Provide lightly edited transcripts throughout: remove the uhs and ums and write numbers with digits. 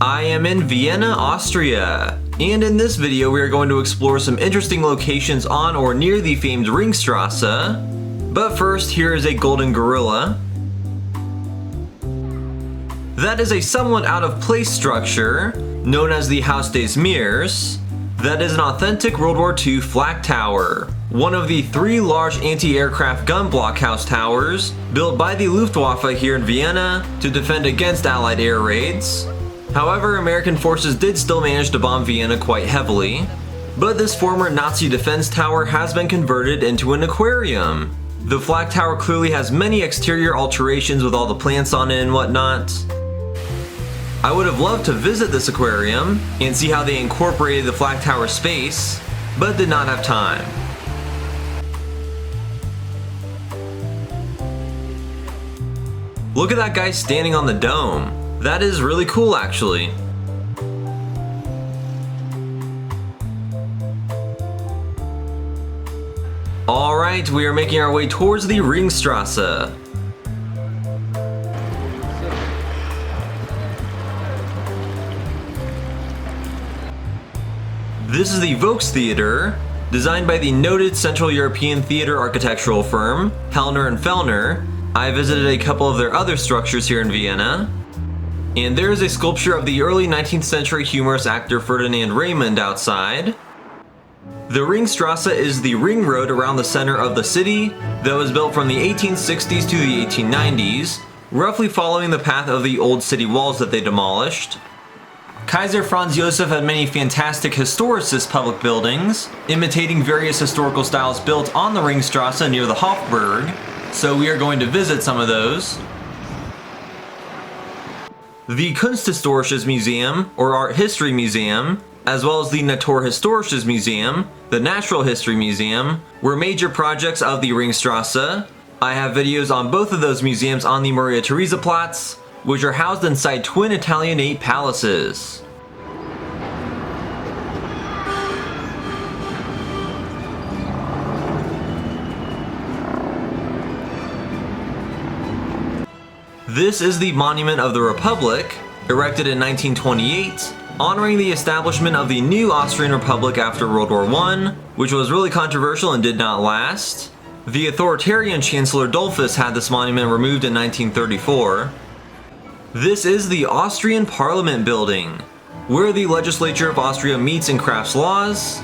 I am in Vienna, Austria, and in this video we are going to explore some interesting locations on or near the famed Ringstrasse. But first, here is a golden gorilla. That is a somewhat out of place structure, known as the Haus des Meers. That is an authentic World War II flak tower, one of the 3 large anti-aircraft gun blockhouse towers built by the Luftwaffe here in Vienna to defend against Allied air raids. However, American forces did still manage to bomb Vienna quite heavily, but this former Nazi defense tower has been converted into an aquarium. The flak tower clearly has many exterior alterations with all the plants on it and whatnot. I would have loved to visit this aquarium and see how they incorporated the flak tower space, but did not have time. Look at that guy standing on the dome. That is really cool, actually. Alright, we are making our way towards the Ringstrasse. This is the Volkstheater, designed by the noted Central European theater architectural firm, Hellner and Fellner. I visited a couple of their other structures here in Vienna. And there is a sculpture of the early 19th century humorous actor Ferdinand Raymond outside. The Ringstrasse is the ring road around the center of the city that was built from the 1860s to the 1890s, roughly following the path of the old city walls that they demolished. Kaiser Franz Josef had many fantastic historicist public buildings, imitating various historical styles built on the Ringstrasse near the Hofburg, so we are going to visit some of those. The Kunsthistorisches Museum, or Art History Museum, as well as the Naturhistorisches Museum, the Natural History Museum, were major projects of the Ringstrasse. I have videos on both of those museums on the Maria Theresa Platz, which are housed inside twin Italianate palaces. This is the Monument of the Republic, erected in 1928, honoring the establishment of the new Austrian Republic after World War I, which was really controversial and did not last. The authoritarian Chancellor Dollfuss had this monument removed in 1934. This is the Austrian Parliament building, where the legislature of Austria meets and crafts laws.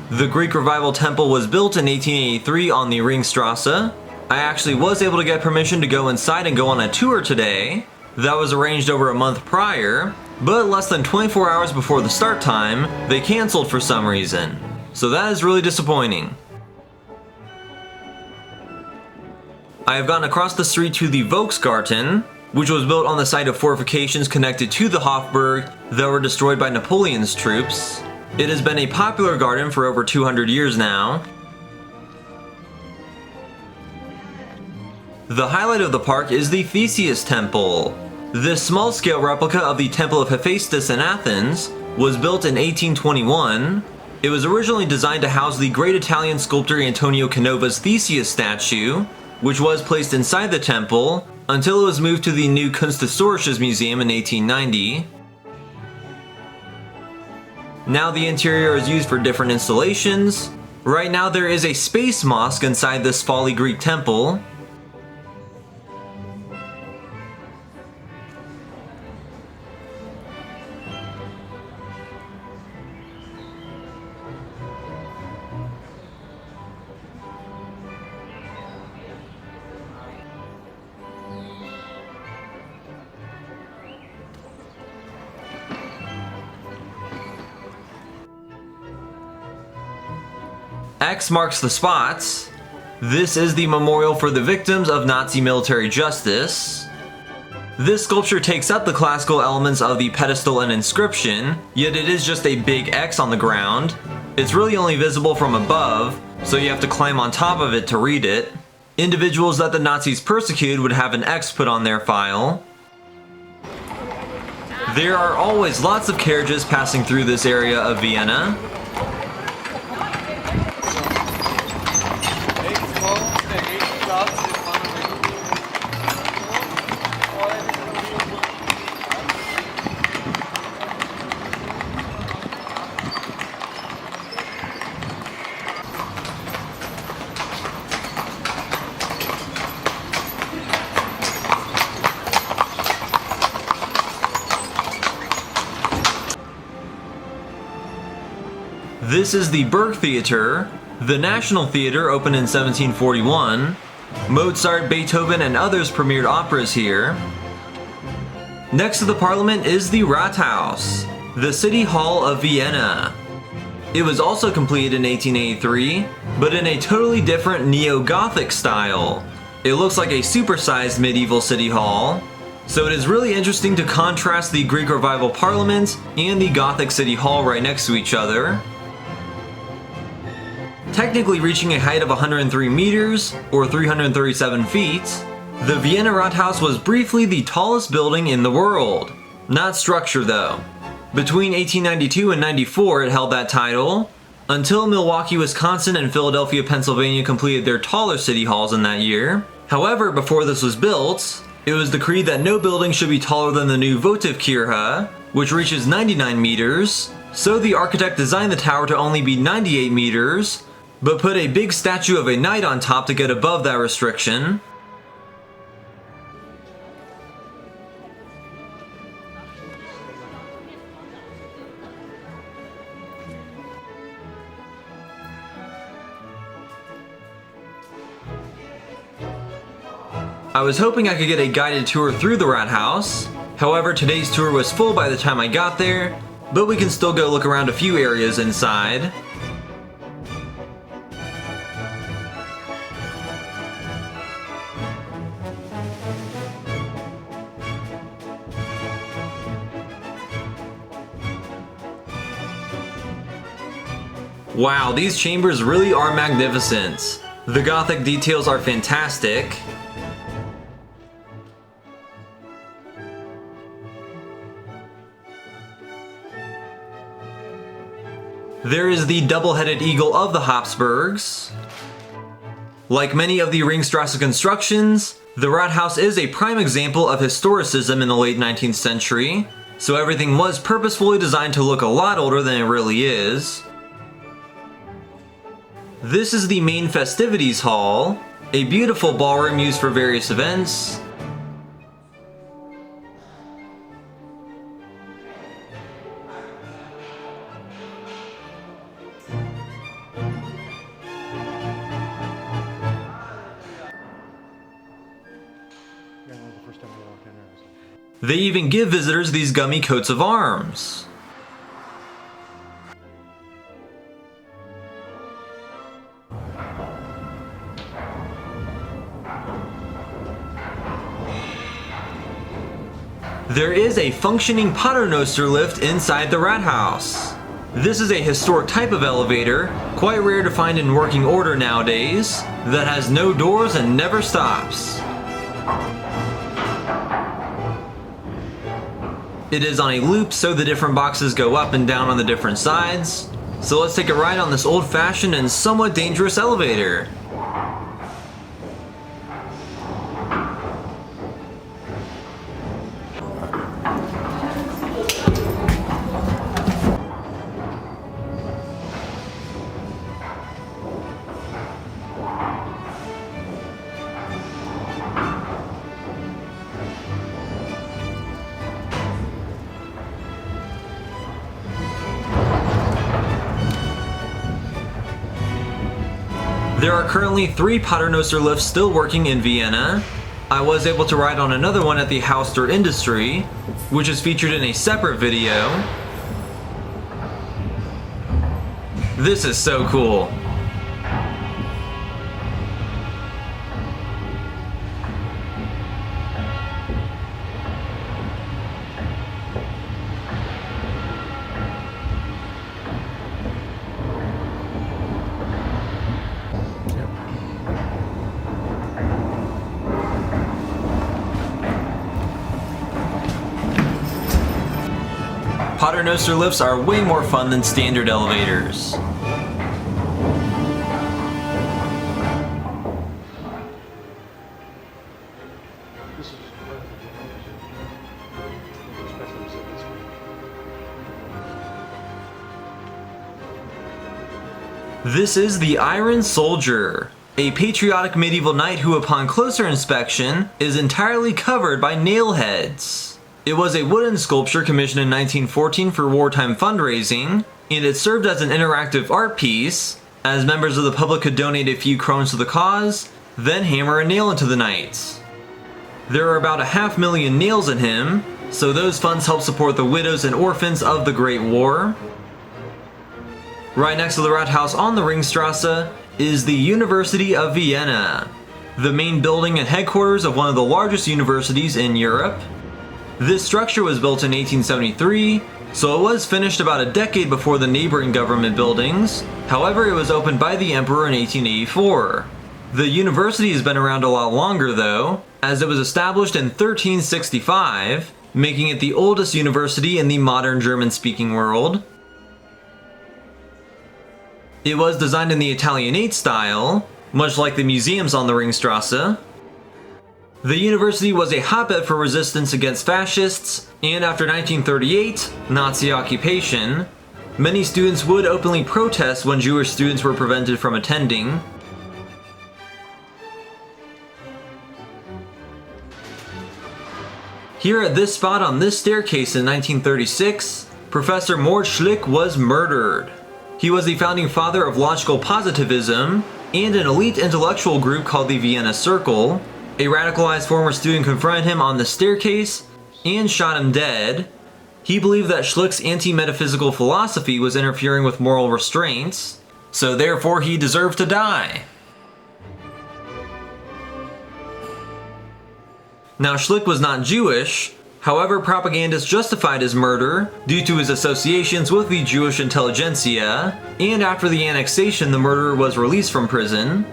The Greek Revival Temple was built in 1883 on the Ringstrasse. I actually was able to get permission to go inside and go on a tour today. That was arranged over a month prior, but less than 24 hours before the start time, they canceled for some reason. So that is really disappointing. I have gone across the street to the Volksgarten, which was built on the site of fortifications connected to the Hofburg that were destroyed by Napoleon's troops. It has been a popular garden for over 200 years now. The highlight of the park is the Theseus Temple. This small-scale replica of the Temple of Hephaestus in Athens was built in 1821. It was originally designed to house the great Italian sculptor Antonio Canova's Theseus statue, which was placed inside the temple until it was moved to the new Kunsthistorisches Museum in 1890. Now the interior is used for different installations. Right now there is a space mosque inside this folly Greek temple. X marks the spots. This is the memorial for the victims of Nazi military justice. This sculpture takes up the classical elements of the pedestal and inscription, yet it is just a big X on the ground. It's really only visible from above, so you have to climb on top of it to read it. Individuals that the Nazis persecuted would have an X put on their file. There are always lots of carriages passing through this area of Vienna. This is the Burgtheater, the National Theater opened in 1741. Mozart, Beethoven, and others premiered operas here. Next to the Parliament is the Rathaus, the City Hall of Vienna. It was also completed in 1883, but in a totally different neo-Gothic style. It looks like a supersized medieval city hall, so it is really interesting to contrast the Greek Revival Parliament and the Gothic City Hall right next to each other. Technically reaching a height of 103 meters, or 337 feet, the Vienna Rathaus was briefly the tallest building in the world. Not structure though. Between 1892 and 94 it held that title, until Milwaukee, Wisconsin and Philadelphia, Pennsylvania completed their taller city halls in that year. However, before this was built, it was decreed that no building should be taller than the new Votivkirche, which reaches 99 meters, so the architect designed the tower to only be 98 meters, but put a big statue of a knight on top to get above that restriction. I was hoping I could get a guided tour through the Rathaus. However, today's tour was full by the time I got there, but we can still go look around a few areas inside. Wow, these chambers really are magnificent. The Gothic details are fantastic. There is the double-headed eagle of the Habsburgs. Like many of the Ringstrasse constructions, the Rathaus is a prime example of historicism in the late 19th century, so everything was purposefully designed to look a lot older than it really is. This is the main festivities hall, a beautiful ballroom used for various events. They even give visitors these gummy coats of arms. There is a functioning Paternoster lift inside the Rathaus. This is a historic type of elevator, quite rare to find in working order nowadays, that has no doors and never stops. It is on a loop, so the different boxes go up and down on the different sides. So let's take a ride on this old-fashioned and somewhat dangerous elevator. There are currently 3 Paternoster lifts still working in Vienna. I was able to ride on another one at the Haus der Industrie, which is featured in a separate video. This is so cool. Paternoster lifts are way more fun than standard elevators. This is the Iron Soldier, a patriotic medieval knight who upon closer inspection is entirely covered by nail heads. It was a wooden sculpture commissioned in 1914 for wartime fundraising, and it served as an interactive art piece, as members of the public could donate a few krones to the cause, then hammer a nail into the knight. There are about 500,000 nails in him, so those funds help support the widows and orphans of the Great War. Right next to the Rathaus on the Ringstrasse is the University of Vienna, the main building and headquarters of one of the largest universities in Europe. This structure was built in 1873, so it was finished about a decade before the neighboring government buildings. However, it was opened by the emperor in 1884. The university has been around a lot longer though, as it was established in 1365, making it the oldest university in the modern German-speaking world. It was designed in the Italianate style, much like the museums on the Ringstrasse. The university was a hotbed for resistance against fascists, and after 1938, Nazi occupation, many students would openly protest when Jewish students were prevented from attending. Here at this spot on this staircase in 1936, Professor Mort Schlick was murdered. He was the founding father of logical positivism and an elite intellectual group called the Vienna Circle. A radicalized former student confronted him on the staircase and shot him dead. He believed that Schlick's anti-metaphysical philosophy was interfering with moral restraints, so therefore he deserved to die. Now, Schlick was not Jewish, however propagandists justified his murder due to his associations with the Jewish intelligentsia, and after the annexation the murderer was released from prison.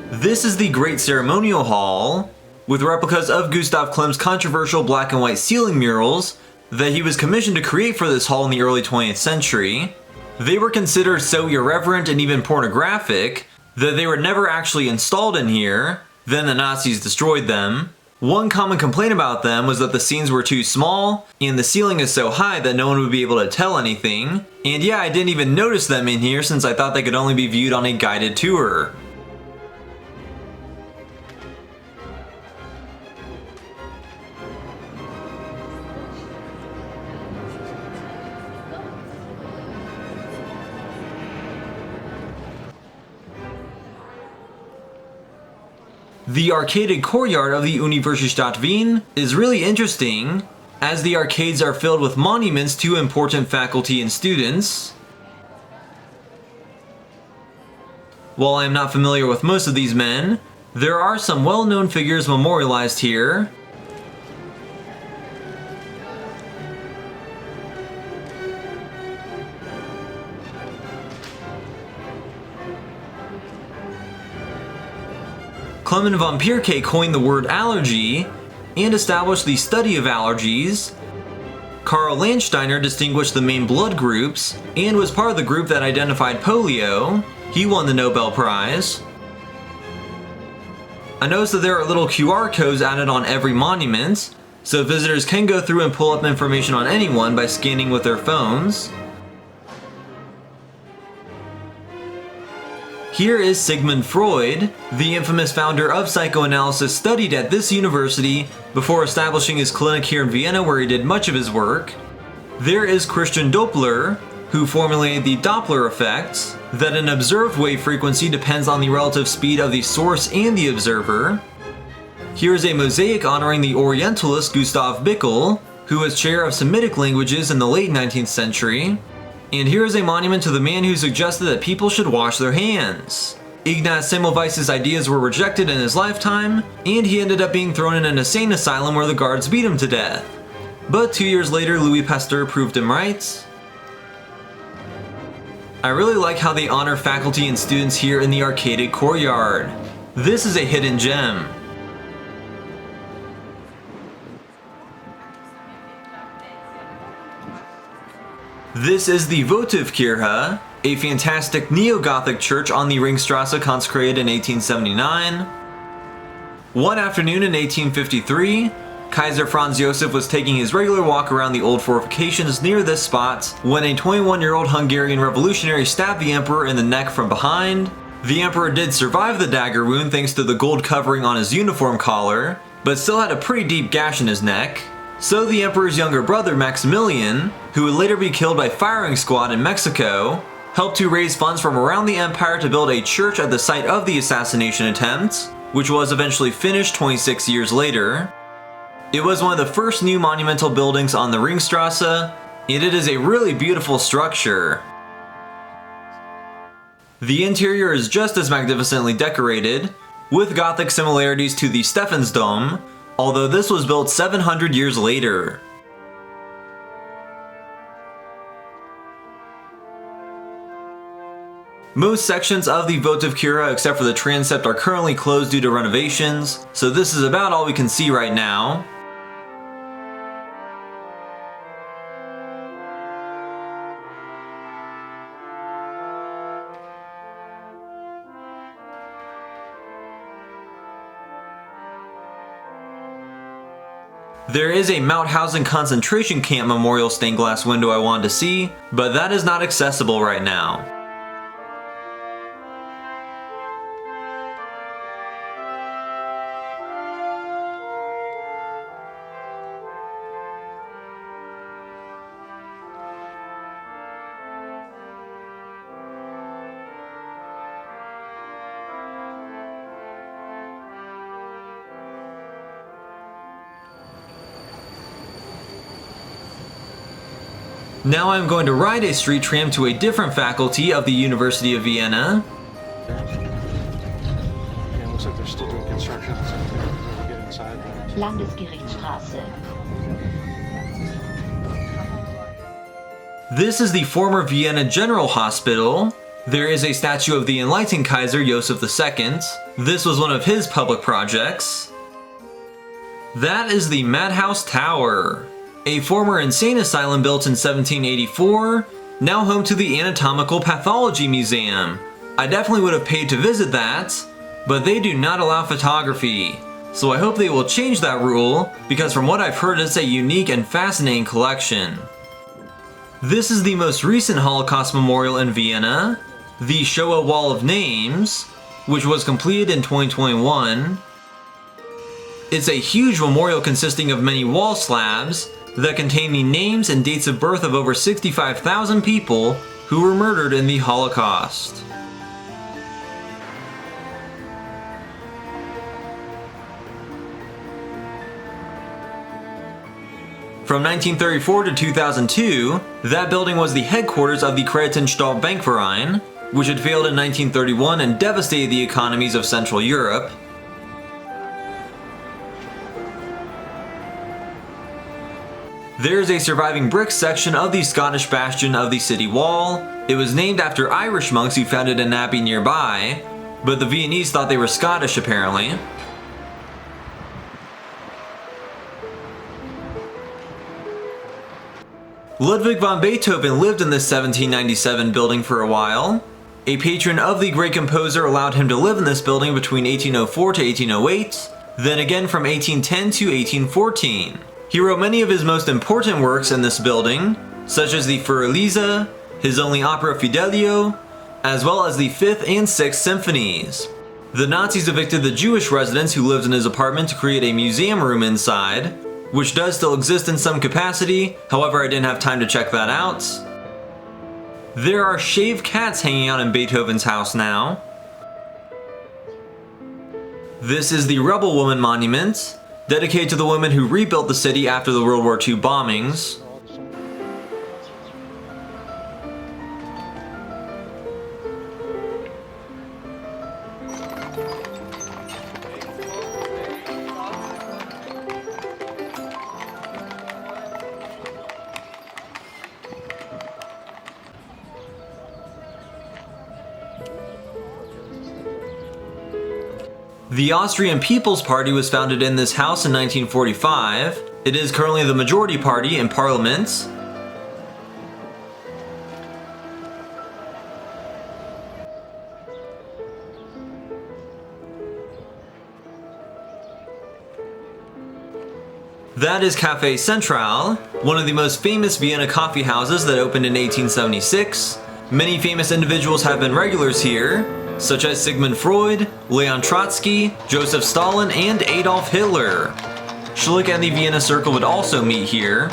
This is the Great Ceremonial Hall, with replicas of Gustav Klimt's controversial black and white ceiling murals that he was commissioned to create for this hall in the early 20th century. They were considered so irreverent and even pornographic that they were never actually installed in here. Then the Nazis destroyed them. One common complaint about them was that the scenes were too small, and the ceiling is so high that no one would be able to tell anything. And yeah, I didn't even notice them in here since I thought they could only be viewed on a guided tour. The arcaded courtyard of the Universität Wien is really interesting, as the arcades are filled with monuments to important faculty and students. While I am not familiar with most of these men, there are some well-known figures memorialized here. Clement von Pirke coined the word allergy and established the study of allergies. Karl Landsteiner distinguished the main blood groups and was part of the group that identified polio. He won the Nobel Prize. I noticed that there are little QR codes added on every monument, so visitors can go through and pull up information on anyone by scanning with their phones. Here is Sigmund Freud, the infamous founder of psychoanalysis, studied at this university before establishing his clinic here in Vienna where he did much of his work. There is Christian Doppler, who formulated the Doppler effect, that an observed wave frequency depends on the relative speed of the source and the observer. Here is a mosaic honoring the Orientalist Gustav Bickel, who was chair of Semitic languages in the late 19th century. And here is a monument to the man who suggested that people should wash their hands. Ignaz Semmelweis's ideas were rejected in his lifetime, and he ended up being thrown in an insane asylum where the guards beat him to death. But 2 years later, Louis Pasteur proved him right. I really like how they honor faculty and students here in the arcaded courtyard. This is a hidden gem. This is the Votivkirche, a fantastic neo-Gothic church on the Ringstrasse consecrated in 1879. One afternoon in 1853, Kaiser Franz Josef was taking his regular walk around the old fortifications near this spot when a 21-year-old Hungarian revolutionary stabbed the emperor in the neck from behind. The emperor did survive the dagger wound thanks to the gold covering on his uniform collar, but still had a pretty deep gash in his neck. So the emperor's younger brother Maximilian, who would later be killed by firing squad in Mexico, helped to raise funds from around the empire to build a church at the site of the assassination attempt, which was eventually finished 26 years later. It was one of the first new monumental buildings on the Ringstrasse, and it is a really beautiful structure. The interior is just as magnificently decorated, with Gothic similarities to the Stephansdom, although this was built 700 years later. Most sections of the Votivkirche except for the transept are currently closed due to renovations, so this is about all we can see right now. There is a Mauthausen concentration camp memorial stained glass window I wanted to see, but that is not accessible right now. Now I'm going to ride a street tram to a different faculty of the University of Vienna. Yeah, it looks like they're still doing construction, so we'll get inside. Landesgerichtsstraße. This is the former Vienna General Hospital. There is a statue of the enlightened Kaiser Josef II. This was one of his public projects. That is the Madhouse Tower, a former insane asylum built in 1784, now home to the Anatomical Pathology Museum. I definitely would have paid to visit that, but they do not allow photography. So I hope they will change that rule, because from what I've heard it's a unique and fascinating collection. This is the most recent Holocaust memorial in Vienna, the Shoah Wall of Names, which was completed in 2021. It's a huge memorial consisting of many wall slabs that contain the names and dates of birth of over 65,000 people who were murdered in the Holocaust. From 1934 to 2002, that building was the headquarters of the Kretenstadt Bankverein, which had failed in 1931 and devastated the economies of Central Europe. There is a surviving brick section of the Scottish bastion of the city wall. It was named after Irish monks who founded an abbey nearby, but the Viennese thought they were Scottish apparently. Ludwig van Beethoven lived in this 1797 building for a while. A patron of the great composer allowed him to live in this building between 1804 to 1808, then again from 1810 to 1814. He wrote many of his most important works in this building, such as the Furlisa, his only opera Fidelio, as well as the 5th and 6th symphonies. The Nazis evicted the Jewish residents who lived in his apartment to create a museum room inside, which does still exist in some capacity, however I didn't have time to check that out. There are shaved cats hanging out in Beethoven's house now. This is the Rebel Woman Monument, dedicated to the women who rebuilt the city after the World War II bombings. The Austrian People's Party was founded in this house in 1945. It is currently the majority party in Parliament. That is Café Central, one of the most famous Vienna coffee houses that opened in 1876. Many famous individuals have been regulars here, such as Sigmund Freud, Leon Trotsky, Joseph Stalin, and Adolf Hitler. Schlick and the Vienna Circle would also meet here.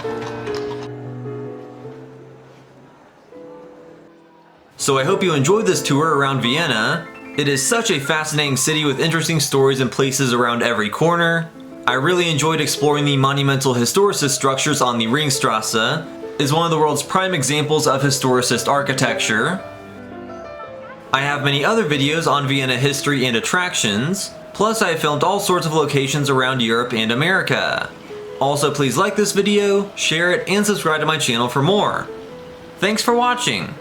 So I hope you enjoyed this tour around Vienna. It is such a fascinating city with interesting stories and places around every corner. I really enjoyed exploring the monumental historicist structures on the Ringstrasse. It's one of the world's prime examples of historicist architecture. I have many other videos on Vienna history and attractions, plus I have filmed all sorts of locations around Europe and America. Also, please like this video, share it, and subscribe to my channel for more. Thanks for watching!